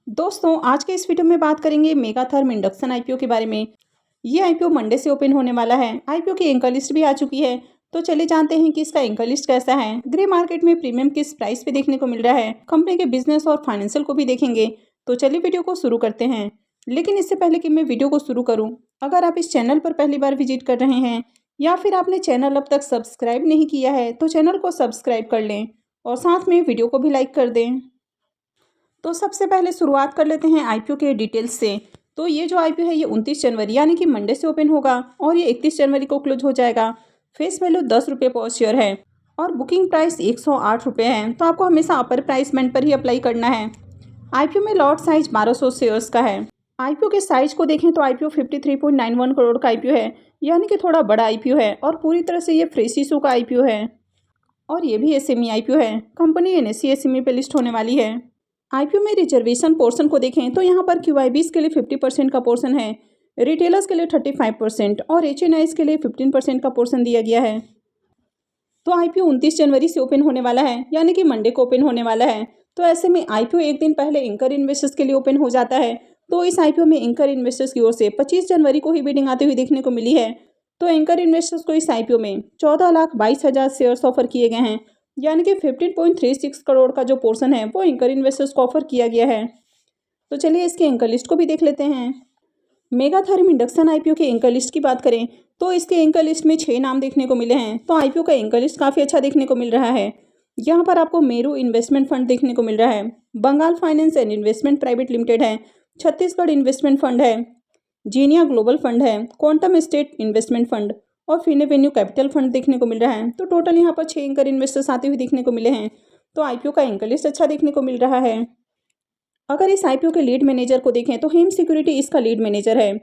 दोस्तों आज के इस वीडियो में बात करेंगे मेगाथर्म इंडक्शन आईपीओ के बारे में। ये आईपीओ मंडे से ओपन होने वाला है। आईपीओ की एंकर लिस्ट भी आ चुकी है। तो चलिए जानते हैं कि इसका एंकर लिस्ट कैसा है, ग्रे मार्केट में प्रीमियम किस प्राइस पे देखने को मिल रहा है, कंपनी के बिजनेस और फाइनेंशियल को भी देखेंगे। तो चलिए वीडियो को शुरू करते हैं। लेकिन इससे पहले कि मैं वीडियो को शुरू करूँ, अगर आप इस चैनल पर पहली बार विजिट कर रहे हैं या फिर आपने चैनल अब तक सब्सक्राइब नहीं किया है तो चैनल को सब्सक्राइब कर लें और साथ में वीडियो को भी लाइक कर दें। तो सबसे पहले शुरुआत कर लेते हैं आईपीओ के डिटेल्स से। तो ये जो आईपीओ है ये 29 जनवरी यानी कि मंडे से ओपन होगा और ये 31 जनवरी को क्लोज हो जाएगा। फेस वैल्यू 10 रुपये पर शेयर है और बुकिंग प्राइस 108 रुपये है। तो आपको हमेशा अपर प्राइस बैंड पर ही अप्लाई करना है। आईपीओ में लॉट साइज 1200 शेयर्स का है। आईपीओ के साइज को देखें तो आईपीओ 53.91 करोड़ का आईपीओ है, यानी कि थोड़ा बड़ा आईपीओ है और पूरी तरह से ये फ्रेश इशू का आईपीओ है और ये भी एसएमई आईपीओ है। कंपनी एनएसई एसएमई पे लिस्ट होने वाली है। आईपीओ में रिजर्वेशन पोर्शन को देखें तो यहाँ पर क्यूआईबीज के लिए 50% का पोर्शन है, रिटेलर्स के लिए 35% और एचएनआईज के लिए 15% का पोर्शन दिया गया है। तो आईपीओ 29 जनवरी से ओपन होने वाला है, यानी कि मंडे को ओपन होने वाला है। तो ऐसे में आईपीओ एक दिन पहले एंकर इन्वेस्टर्स के लिए ओपन हो जाता है। तो इस आईपीओ में एंकर इन्वेस्टर्स की ओर से 25 जनवरी को ही बिडिंग आते हुए देखने को मिली है। तो एंकर इन्वेस्टर्स को इस आईपीओ में 14,22,000 शेयर्स ऑफर किए गए हैं, यानी कि 15.36 करोड़ का जो पोर्शन है वो एंकर इन्वेस्टर्स को ऑफर किया गया है। तो चलिए इसके एंकर लिस्ट को भी देख लेते हैं। मेगाथर्म इंडक्शन आईपीओ के एंकर लिस्ट की बात करें तो इसके एंकर लिस्ट में 6 नाम देखने को मिले हैं। तो आईपीओ का एंकर लिस्ट काफ़ी अच्छा देखने को मिल रहा है। यहाँ पर आपको मेरू इन्वेस्टमेंट फंड देखने को मिल रहा है, Bengal finance and investment private limited है, छत्तीसगढ़ इन्वेस्टमेंट फंड है, जीनिया ग्लोबल फंड है, क्वांटम स्टेट इन्वेस्टमेंट फंड और फिनेवेन्यू कैपिटल फंड देखने को मिल रहा है। तो टोटल यहाँ पर 6 एंकर इन्वेस्टर्स आते हुए देखने को मिले हैं। तो आईपीओ का एंकर लिस्ट अच्छा देखने को मिल रहा है। अगर इस आईपीओ के लीड मैनेजर को देखें तो हेम सिक्योरिटी इसका लीड मैनेजर है,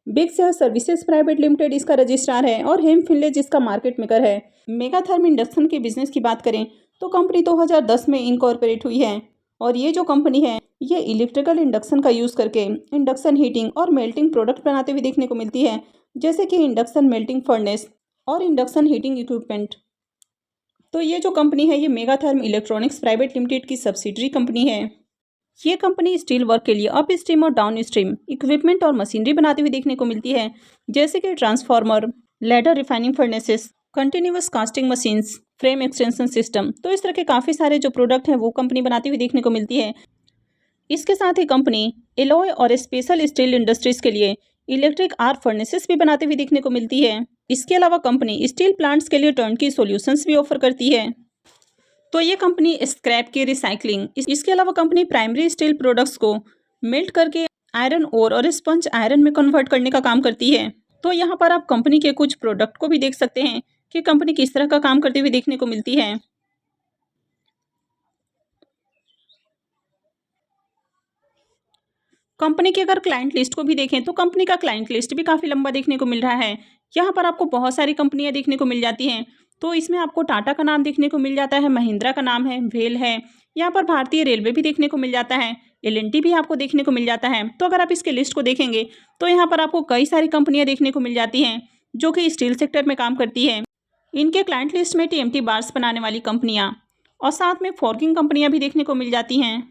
big share services private limited इसका रजिस्ट्रार है और हेम फिनलेज इसका मार्केट मेकर है। मेगाथर्म इंडक्शन के बिजनेस की बात करें तो कंपनी 2010 में इनकॉर्पोरेट हुई है और ये जो कंपनी है ये इलेक्ट्रिकल इंडक्शन का यूज़ करके इंडक्शन हीटिंग और मेल्टिंग प्रोडक्ट बनाते हुए देखने को मिलती है, जैसे कि इंडक्शन मेल्टिंग फर्नेस और इंडक्शन हीटिंग इक्विपमेंट। तो ये जो कंपनी है ये मेगाथर्म इलेक्ट्रॉनिक्स प्राइवेट लिमिटेड की सब्सिडरी कंपनी है। ये कंपनी स्टील वर्क के लिए अप स्ट्रीम और डाउन स्ट्रीम इक्विपमेंट और मशीनरी बनाती हुई देखने को मिलती है, जैसे कि transformer, ladder refining furnaces, continuous casting machines, frame extension system. तो इस तरह के काफ़ी सारे जो प्रोडक्ट हैं वो कंपनी बनाती हुई देखने को मिलती है। इसके साथ ही कंपनी एलॉय और स्पेशल स्टील इंडस्ट्रीज के लिए इलेक्ट्रिक आर्क फर्नेसेस भी बनाती हुई देखने को मिलती है। इसके अलावा कंपनी स्टील प्लांट्स के लिए टर्नकी सॉल्यूशंस भी ऑफर करती है। तो ये कंपनी स्क्रैप की रिसाइकलिंग, इसके अलावा कंपनी प्राइमरी स्टील प्रोडक्ट्स को मेल्ट करके आयरन ओर और स्पंज आयरन में कन्वर्ट करने का काम करती है। तो यहाँ पर आप कंपनी के कुछ प्रोडक्ट को भी देख सकते हैं कि कंपनी किस तरह का काम करते हुए देखने को मिलती है। कंपनी के अगर क्लाइंट लिस्ट को भी देखें तो कंपनी का क्लाइंट लिस्ट भी काफ़ी लंबा देखने को मिल रहा है। यहाँ पर आपको बहुत सारी कंपनियां देखने को मिल जाती हैं। तो इसमें आपको टाटा का नाम देखने को मिल जाता है, महिंद्रा का नाम है, वेल है, यहाँ पर भारतीय रेलवे भी देखने को मिल जाता है, एल&टी भी आपको देखने को मिल जाता है। तो अगर आप इसके लिस्ट को देखेंगे तो यहाँ पर आपको कई सारी कंपनियाँ देखने को मिल जाती हैं जो कि स्टील सेक्टर में काम करती है। इनके क्लाइंट लिस्ट में टीएमटी बार्स बनाने वाली कंपनियाँ और साथ में फॉर्गिंग कंपनियाँ भी देखने को मिल जाती हैं।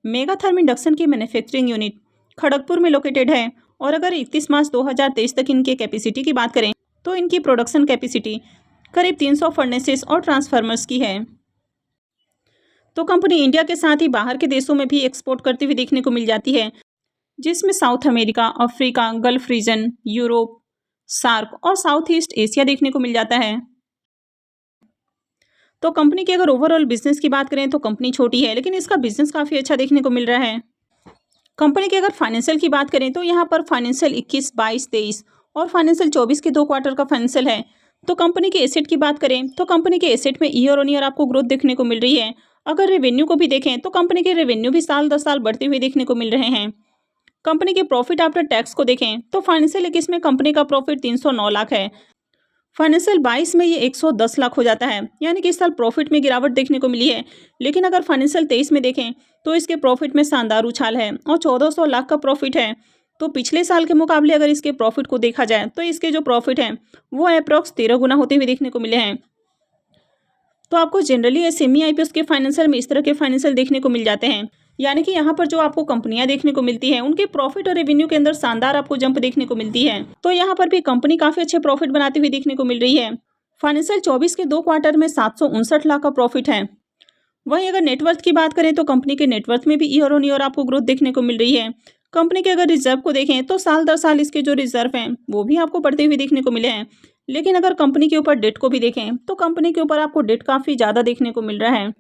मेगाथर्म इंडक्शन की मैन्युफैक्चरिंग यूनिट खड़गपुर में लोकेटेड है और अगर 31 मार्च 2023 तक इनके कैपेसिटी की बात करें तो इनकी प्रोडक्शन कैपेसिटी करीब 300 फर्नेसेस और ट्रांसफार्मर्स की है। तो कंपनी इंडिया के साथ ही बाहर के देशों में भी एक्सपोर्ट करती हुई देखने को मिल जाती है, जिसमें South America, Africa, Gulf region, Europe, SAARC और साउथ ईस्ट एशिया देखने को मिल जाता है। तो कंपनी के अगर ओवरऑल बिजनेस की बात करें तो कंपनी छोटी है लेकिन इसका बिजनेस काफ़ी अच्छा देखने को मिल रहा है। कंपनी के अगर फाइनेंशियल की बात करें तो यहाँ पर फाइनेंशियल 21, 22, 23 और फाइनेंशियल 24 के 2 क्वार्टर का फाइनेंशियल है। तो कंपनी के एसेट की बात करें तो कंपनी के एसेट में ईयर ऑन ईयर आपको ग्रोथ देखने को मिल रही है। अगर रेवेन्यू को भी देखें तो कंपनी के रेवेन्यू भी साल 10 साल बढ़ते हुए देखने को मिल रहे हैं। कंपनी के प्रॉफिट आफ्टर टैक्स को देखें तो फाइनेंशियल 21 में कंपनी का प्रॉफिट 309 लाख है, फाइनेंशियल 22 में ये 110 लाख हो जाता है, यानी कि इस साल प्रॉफिट में गिरावट देखने को मिली है। लेकिन अगर फाइनेंशियल 23 में देखें तो इसके प्रॉफिट में शानदार उछाल है और 1400 लाख का प्रॉफिट है। तो पिछले साल के मुकाबले अगर इसके प्रॉफिट को देखा जाए तो इसके जो प्रॉफिट हैं वो अप्रॉक्स 13 गुना होते हुए देखने को मिले हैं। तो आपको जनरली एसएमई आईपीओ के फाइनेंशियल में इस तरह के फाइनेंशियल देखने को मिल जाते हैं, यानी कि यहाँ पर जो आपको कंपनियां देखने को मिलती हैं उनके प्रॉफिट और रेवेन्यू के अंदर शानदार आपको जंप देखने को मिलती है। तो यहाँ पर भी कंपनी काफी अच्छे प्रॉफिट बनाती हुई देखने को मिल रही है। फाइनेंशियल 24 के 2 क्वार्टर में 759 लाख का प्रॉफिट है। वहीं अगर नेटवर्थ की बात करें तो कंपनी के नेटवर्थ में भी ईयर ऑन ईयर आपको ग्रोथ देखने को मिल रही है। कंपनी के अगर रिजर्व को देखें तो साल दर साल इसके जो रिजर्व हैं वो भी आपको बढ़ते हुए देखने को मिले हैं। लेकिन अगर कंपनी के ऊपर डेट को भी देखें तो कंपनी के ऊपर आपको डेट काफ़ी ज़्यादा देखने को मिल रहा है।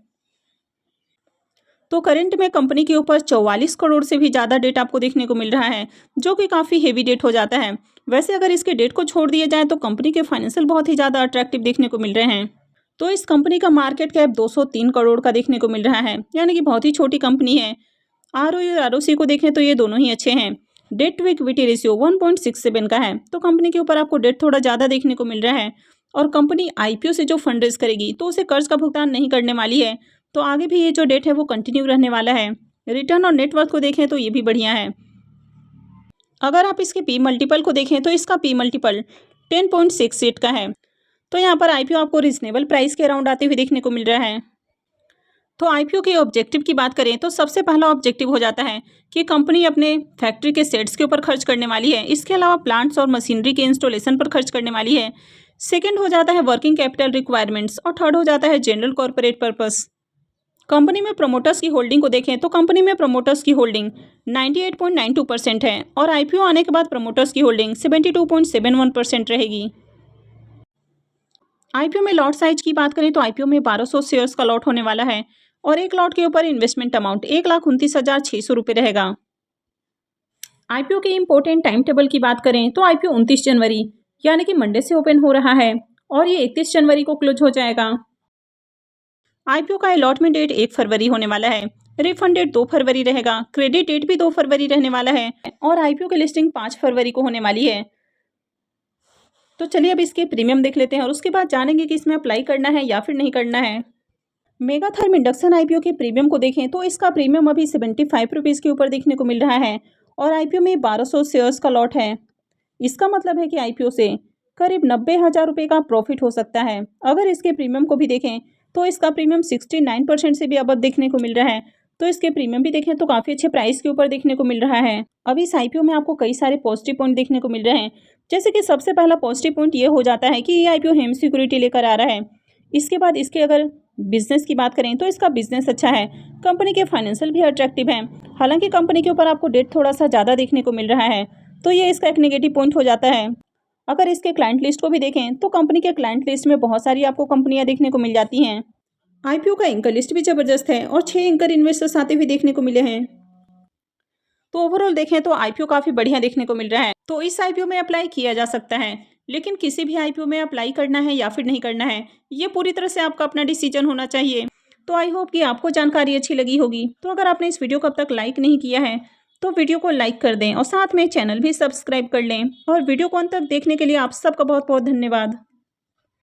तो करंट में कंपनी के ऊपर 44 करोड़ से भी ज़्यादा डेट आपको देखने को मिल रहा है, जो कि काफ़ी हेवी डेट हो जाता है। वैसे अगर इसके डेट को छोड़ दिया जाए तो कंपनी के फाइनेंशियल बहुत ही ज़्यादा अट्रैक्टिव देखने को मिल रहे हैं। तो इस कंपनी का मार्केट कैप 203 करोड़ का देखने को मिल रहा है, यानी कि बहुत ही छोटी कंपनी है। आरओई और आरओसी को देखें तो ये दोनों ही अच्छे हैं। डेट टू इक्विटी रेशियो 1.67 का है, तो कंपनी के ऊपर आपको डेट थोड़ा ज़्यादा देखने को मिल रहा है। और कंपनी आईपीओ से जो फंड रेज करेगी तो उसे कर्ज का भुगतान नहीं करने वाली है, तो आगे भी ये जो डेट है वो कंटिन्यू रहने वाला है। रिटर्न और नेटवर्थ को देखें तो ये भी बढ़िया है। अगर आप इसके पी मल्टीपल को देखें तो इसका पी मल्टीपल 10.68 का है। तो यहाँ पर आईपीओ आपको रिजनेबल प्राइस के अराउंड आते हुए देखने को मिल रहा है। तो आईपीओ के ऑब्जेक्टिव की बात करें तो सबसे पहला ऑब्जेक्टिव हो जाता है कि कंपनी अपने फैक्ट्री के सेट्स के ऊपर खर्च करने वाली है। इसके अलावा प्लांट्स और मशीनरी के इंस्टॉलेशन पर खर्च करने वाली है। सेकंड हो जाता है वर्किंग कैपिटल रिक्वायरमेंट्स और थर्ड हो जाता है जनरल कॉर्पोरेट पर्पस। कंपनी में प्रमोटर्स की होल्डिंग को देखें तो कंपनी में प्रमोटर्स की होल्डिंग 98.92% है और आईपीओ आने के बाद प्रमोटर्स की होल्डिंग 72.71% रहेगी। आईपीओ में लॉट साइज की बात करें तो आईपीओ में 1200 शेयर्स का लॉट होने वाला है और एक लॉट के ऊपर इन्वेस्टमेंट अमाउंट 1,29,600 रुपये रहेगा। आईपीओ के इम्पोर्टेंट टाइम टेबल की बात करें तो आईपीओ 29 जनवरी यानी कि मंडे से ओपन हो रहा है और ये 31 जनवरी को क्लोज हो जाएगा। आईपीओ का अलॉटमेंट डेट 1 फरवरी होने वाला है। रिफंड डेट 2 फरवरी रहेगा। क्रेडिट डेट भी 2 फरवरी रहने वाला है और आईपीओ की लिस्टिंग 5 फरवरी को होने वाली है। तो चलिए अब इसके प्रीमियम देख लेते हैं और उसके बाद जानेंगे कि इसमें अप्लाई करना है या फिर नहीं करना है। मेगाथर्म इंडक्शन आईपीओ के प्रीमियम को देखें तो इसका प्रीमियम अभी 75 रुपीज़ के ऊपर देखने को मिल रहा है और आईपीओ में 1200 शेयर्स का लॉट है। इसका मतलब है कि आईपीओ से करीब 90,000 रुपये का प्रॉफिट हो सकता है। अगर इसके प्रीमियम को भी देखें तो इसका प्रीमियम 69% से भी अब देखने को मिल रहा है। तो इसके प्रीमियम भी देखें तो काफ़ी अच्छे प्राइस के ऊपर देखने को मिल रहा है। अभी इस आईपीओ में आपको कई सारे पॉजिटिव पॉइंट देखने को मिल रहे हैं, जैसे कि सबसे पहला पॉजिटिव पॉइंट ये हो जाता है कि ये आईपीओ हेम सिक्योरिटी लेकर आ रहा है। इसके बाद इसके अगर बिजनेस की बात करें तो इसका बिजनेस अच्छा है। कंपनी के फाइनेंशियल भी अट्रैक्टिव हैं, हालांकि कंपनी के ऊपर आपको डेट थोड़ा सा ज़्यादा देखने को मिल रहा है, तो ये इसका एक नेगेटिव पॉइंट हो जाता है। अगर इसके क्लाइंट लिस्ट को भी देखें तो कंपनी के क्लाइंट लिस्ट में बहुत सारी आपको कंपनियां देखने को मिल जाती हैं। आईपीओ का एंकर लिस्ट भी ज़बरदस्त है और 6 एंकर इन्वेस्टर्स आते हुए देखने को मिले हैं। तो ओवरऑल देखें तो आईपीओ काफ़ी बढ़िया देखने को मिल रहा है। तो इस आईपीओ में अप्लाई किया जा सकता है, लेकिन किसी भी आईपीओ में अप्लाई करना है या फिर नहीं करना है ये पूरी तरह से आपका अपना डिसीजन होना चाहिए। तो आई होप कि आपको जानकारी अच्छी लगी होगी। तो अगर आपने इस वीडियो को अब तक लाइक नहीं किया है तो वीडियो को लाइक कर दें और साथ में चैनल भी सब्सक्राइब कर लें। और वीडियो को अंत तक देखने के लिए आप सबका बहुत बहुत धन्यवाद।